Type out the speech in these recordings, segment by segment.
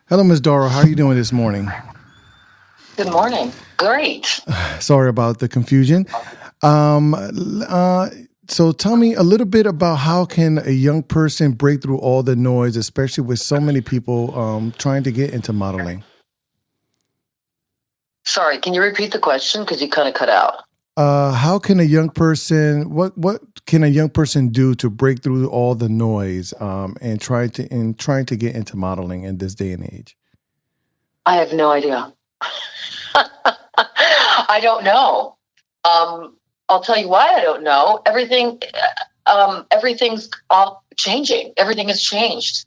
Hello, Ms. Dara. How are you doing this morning? Good morning. Great. Sorry about the confusion. Um, so tell me a little bit about how can a young person break through all the noise, especially with so many people trying to get into modeling? Sorry, can you repeat the question? Because you kind of cut out. How can a young person what can a young person do to break through all the noise and trying to get into modeling in this day and age? I have no idea. I don't know. I'll tell you why I don't know. Everything's all changing. Everything has changed.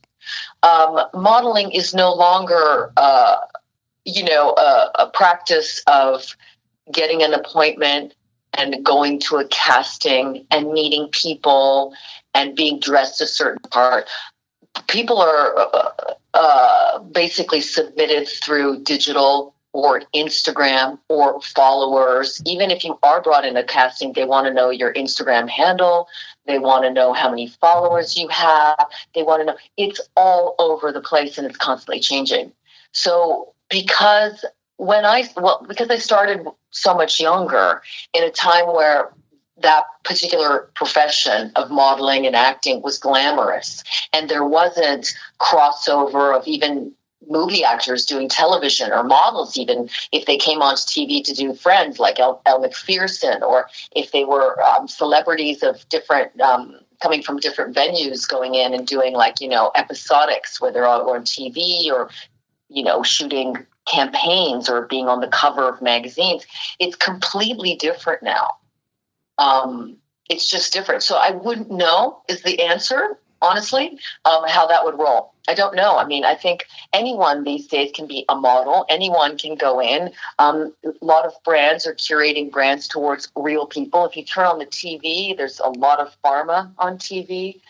Modeling is no longer, a practice of getting an appointment and going to a casting and meeting people and being dressed a certain part. People are basically submitted through digital or Instagram or followers. Even if you are brought in a casting, they want to know your Instagram handle. They want to know how many followers you have. They want to know. It's all over the place and it's constantly changing. So because I started so much younger in a time where that particular profession of modeling and acting was glamorous and there wasn't crossover of even movie actors doing television or models, even if they came onto TV to do Friends like Elle Macpherson, or if they were celebrities of different coming from different venues going in and doing episodics where they're all on TV or shooting campaigns or being on the cover of magazines. It's completely different now. It's just different. So I wouldn't know is the answer, honestly, how that would roll. I don't know. I mean, I think anyone these days can be a model. Anyone can go in. A lot of brands are curating brands towards real people. If you turn on the TV, there's a lot of pharma on TV.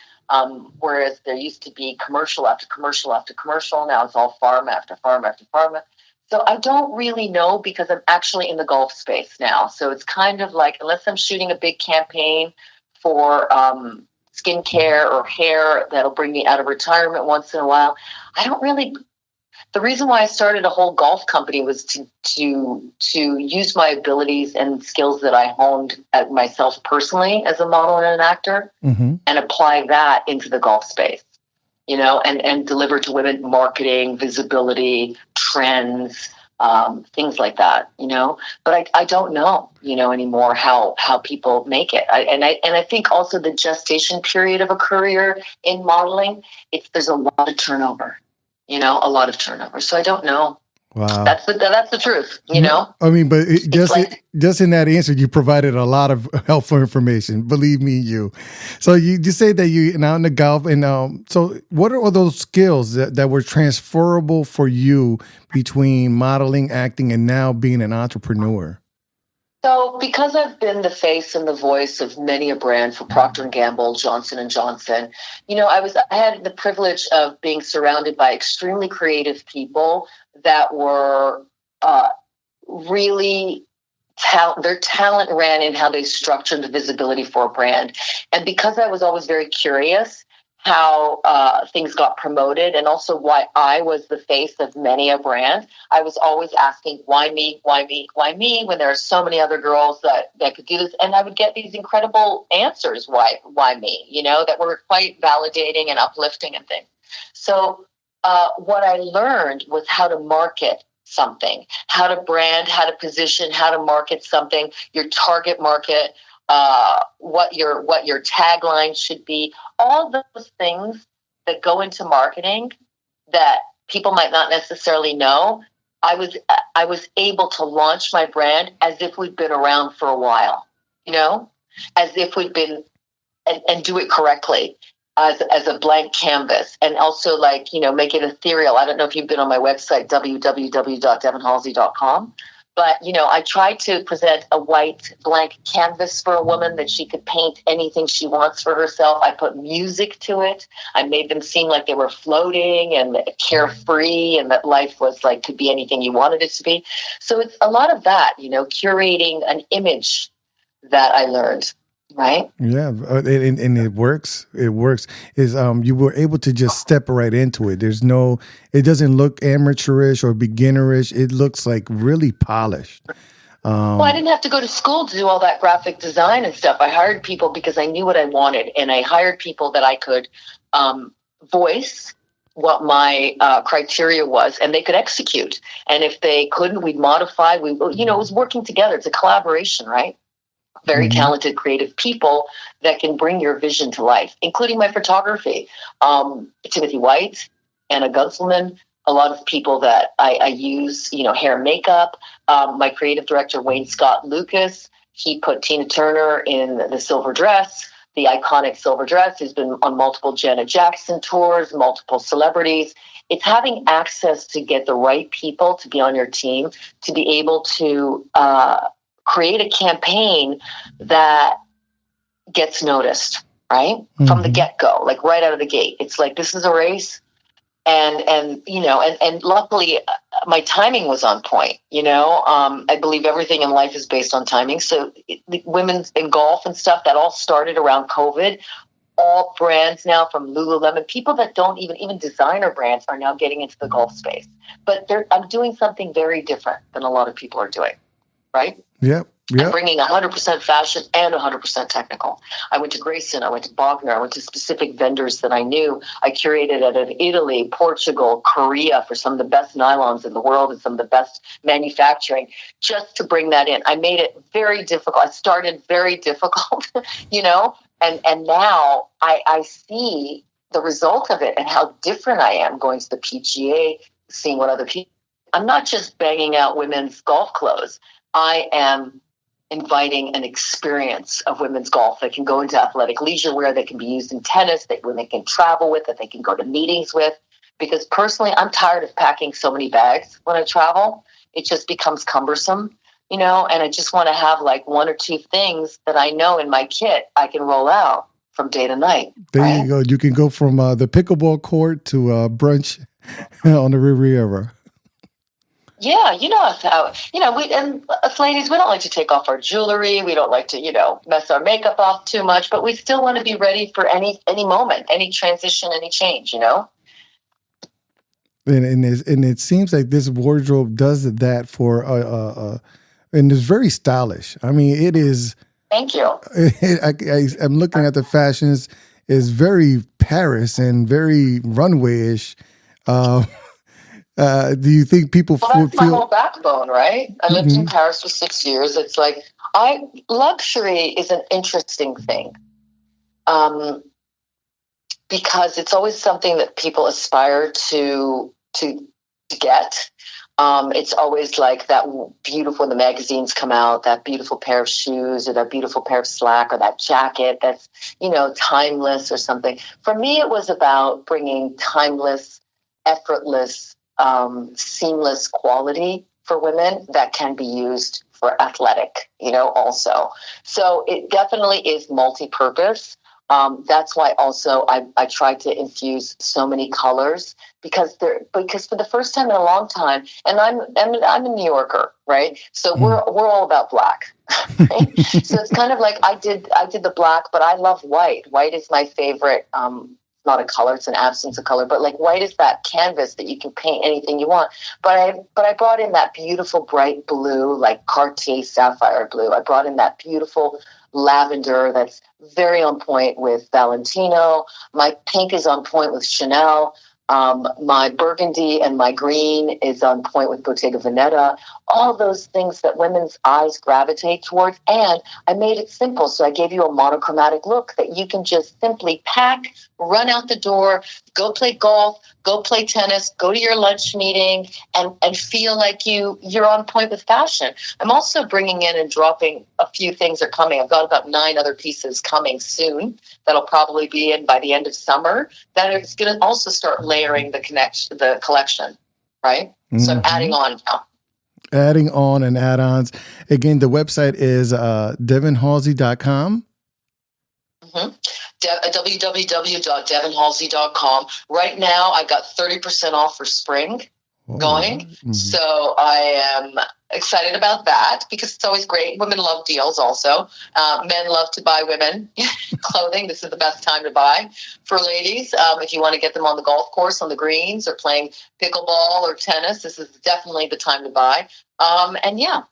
Whereas there used to be commercial after commercial after commercial. Now it's all pharma after pharma after pharma. So I don't really know because I'm actually in the golf space now. So it's kind of like, unless I'm shooting a big campaign for skincare or hair that'll bring me out of retirement once in a while, I don't really. The reason why I started a whole golf company was to use my abilities and skills that I honed at myself personally as a model and an actor, and apply that into the golf space, and deliver to women marketing, visibility, trends, things like that, But I don't know, anymore how people make it. I think also the gestation period of a career in modeling, there's a lot of turnover. A lot of turnover. So I don't know. Wow. That's the truth, I mean, but just in that answer, you provided a lot of helpful information. Believe me, you. So you just say that you're now in the golf, and so what are those skills that were transferable for you between modeling, acting, and now being an entrepreneur? So because I've been the face and the voice of many a brand for Procter & Gamble, Johnson & Johnson, I had the privilege of being surrounded by extremely creative people that were really their talent ran in how they structured the visibility for a brand. And because I was always very curious how things got promoted and also why I was the face of many a brand, I was always asking, why me, why me, why me, when there are so many other girls that could do this. And I would get these incredible answers, why me, that were quite validating and uplifting and things. So what I learned was how to market something, how to brand, how to position, how to market something, your target market, what your tagline should be, all those things that go into marketing that people might not necessarily know. I was able to launch my brand as if we'd been around for a while, as if we'd been and do it correctly as a blank canvas, and also make it ethereal. I don't know if you've been on my website, www.devonhalsey.com. But, I tried to present a white blank canvas for a woman that she could paint anything she wants for herself. I put music to it. I made them seem like they were floating and carefree and that life was could be anything you wanted it to be. So it's a lot of that, curating an image that I learned, right? Yeah, and it works. It works. Is you were able to just step right into it. There's no, it doesn't look amateurish or beginnerish. It looks like really polished. Well, I didn't have to go to school to do all that graphic design and stuff. I hired people because I knew what I wanted, and I hired people that I could voice what my criteria was, and they could execute. And if they couldn't, we'd modify. It was working together. It's a collaboration, right? Very talented, creative people that can bring your vision to life, including my photography. Timothy White, Anna Gunselman, a lot of people that I use, hair and makeup. My creative director, Wayne Scott Lucas, he put Tina Turner in the silver dress, the iconic silver dress. He's been on multiple Janet Jackson tours, multiple celebrities. It's having access to get the right people to be on your team, to be able to create a campaign that gets noticed, right? From the get-go, like right out of the gate. It's like, this is a race. And luckily my timing was on point. I believe everything in life is based on timing. So the women's in golf and stuff, that all started around COVID. All brands now, from Lululemon, people that don't even designer brands are now getting into the golf space. But I'm doing something very different than a lot of people are doing, right? Yep. I'm bringing 100% fashion and 100% technical. I went to Grayson, I went to Bogner, I went to specific vendors that I knew. I curated out of Italy, Portugal, Korea for some of the best nylons in the world and some of the best manufacturing, just to bring that in. I made it very difficult. I started very difficult, and now I see the result of it and how different I am going to the PGA, seeing what other people. I'm not just banging out women's golf clothes. I am inviting an experience of women's golf that can go into athletic leisure wear, that can be used in tennis, that women can travel with, that they can go to meetings with. Because personally, I'm tired of packing so many bags when I travel. It just becomes cumbersome, and I just want to have like one or two things that I know in my kit I can roll out from day to night. There you go. You can go from the pickleball court to brunch on the Riviera. Yeah, how, we, and us ladies, we don't like to take off our jewelry. We don't like to, mess our makeup off too much, but we still want to be ready for any moment, any transition, any change, And it seems like this wardrobe does that for, and it's very stylish. I mean, it is. Thank you. I'm looking at the fashions. It's very Paris and very runway-ish. Do you think people that's my whole backbone, right? I lived in Paris for 6 years. It's like, luxury is an interesting thing, because it's always something that people aspire to get. It's always like that beautiful, when the magazines come out, that beautiful pair of shoes or that beautiful pair of slack or that jacket that's, timeless or something. For me, it was about bringing timeless, effortless, seamless quality for women that can be used for athletic, also. So it definitely is multi-purpose. That's why also I tried to infuse so many colors because for the first time in a long time, and I'm a New Yorker, right? So we're all about black. Right? So it's kind of like I did the black, but I love white. White is my favorite. Not a color, it's an absence of color, but like white is that canvas that you can paint anything you want. But I brought in that beautiful bright blue, like Cartier sapphire blue. I brought in that beautiful lavender that's very on point with Valentino. My pink is on point with Chanel. My burgundy and my green is on point with Bottega Veneta. All those things that women's eyes gravitate towards. And I made it simple. So I gave you a monochromatic look that you can just simply pack, run out the door, go play golf, go play tennis, go to your lunch meeting, and feel like you're on point with fashion. I'm also bringing in and dropping a few things are coming. I've got about 9 other pieces coming soon that'll probably be in by the end of summer. That is going to also start layering the collection, right? So I'm adding on now. Adding on and add-ons. Again, the website is devonhalsey.com. www.devonhalsey.com. Right now, I've got 30% off for spring going. So I am excited about that because it's always great. Women love deals also. Men love to buy women clothing. This is the best time to buy for ladies. If you want to get them on the golf course, on the greens, or playing pickleball or tennis, this is definitely the time to buy. And yeah.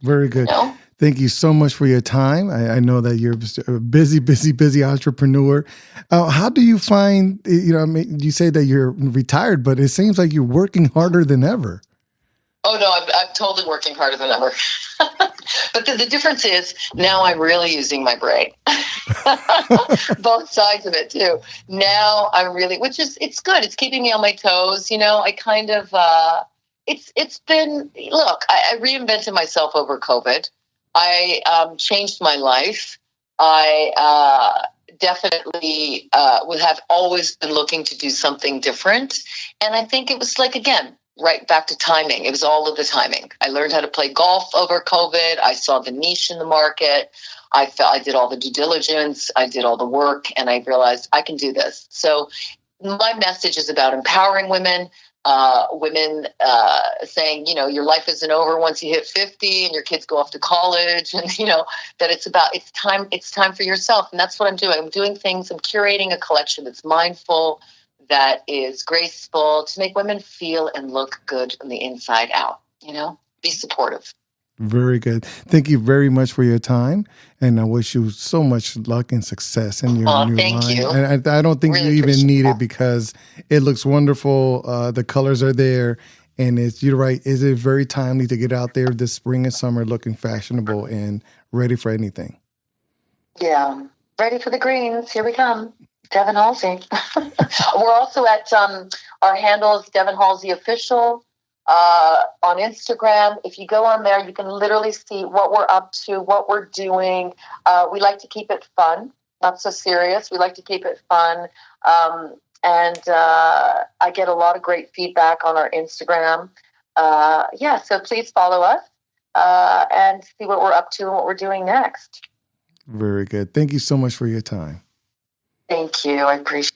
Very good. You know? Thank you so much for your time. I know that you're a busy entrepreneur. How do you find, I mean, you say that you're retired, but it seems like you're working harder than ever. Oh, no, I'm totally working harder than ever. But the difference is now I'm really using my brain. Both sides of it, too. Now I'm really, it's good. It's keeping me on my toes. I kind of, it's been, look, I reinvented myself over COVID. I changed my life. I definitely would have always been looking to do something different. And I think it was like, again, right back to timing. It was all of the timing. I learned how to play golf over COVID. I saw the niche in the market. I did all the due diligence. I did all the work, and I realized I can do this. So my message is about empowering women, saying, your life isn't over once you hit 50 and your kids go off to college, and, that it's time for yourself. And that's what I'm doing. I'm doing things. I'm curating a collection that's mindful, that is graceful, to make women feel and look good on the inside out, be supportive. Very good. Thank you very much for your time. And I wish you so much luck and success in your new thank line. you. And I don't think Really you even need that. it because it looks wonderful. The colors are there. And you're right. Is it very timely to get out there this spring and summer looking fashionable and ready for anything? Yeah. Ready for the greens. Here we come. Devon Halsey. We're also at our handle is Devon Halsey Official on Instagram. If you go on there, you can literally see what we're up to, what we're doing. We like to keep it fun, not so serious. We like to keep it fun. And I get a lot of great feedback on our Instagram. So please follow us and see what we're up to and what we're doing next. Very good. Thank you so much for your time. Thank you. I appreciate it.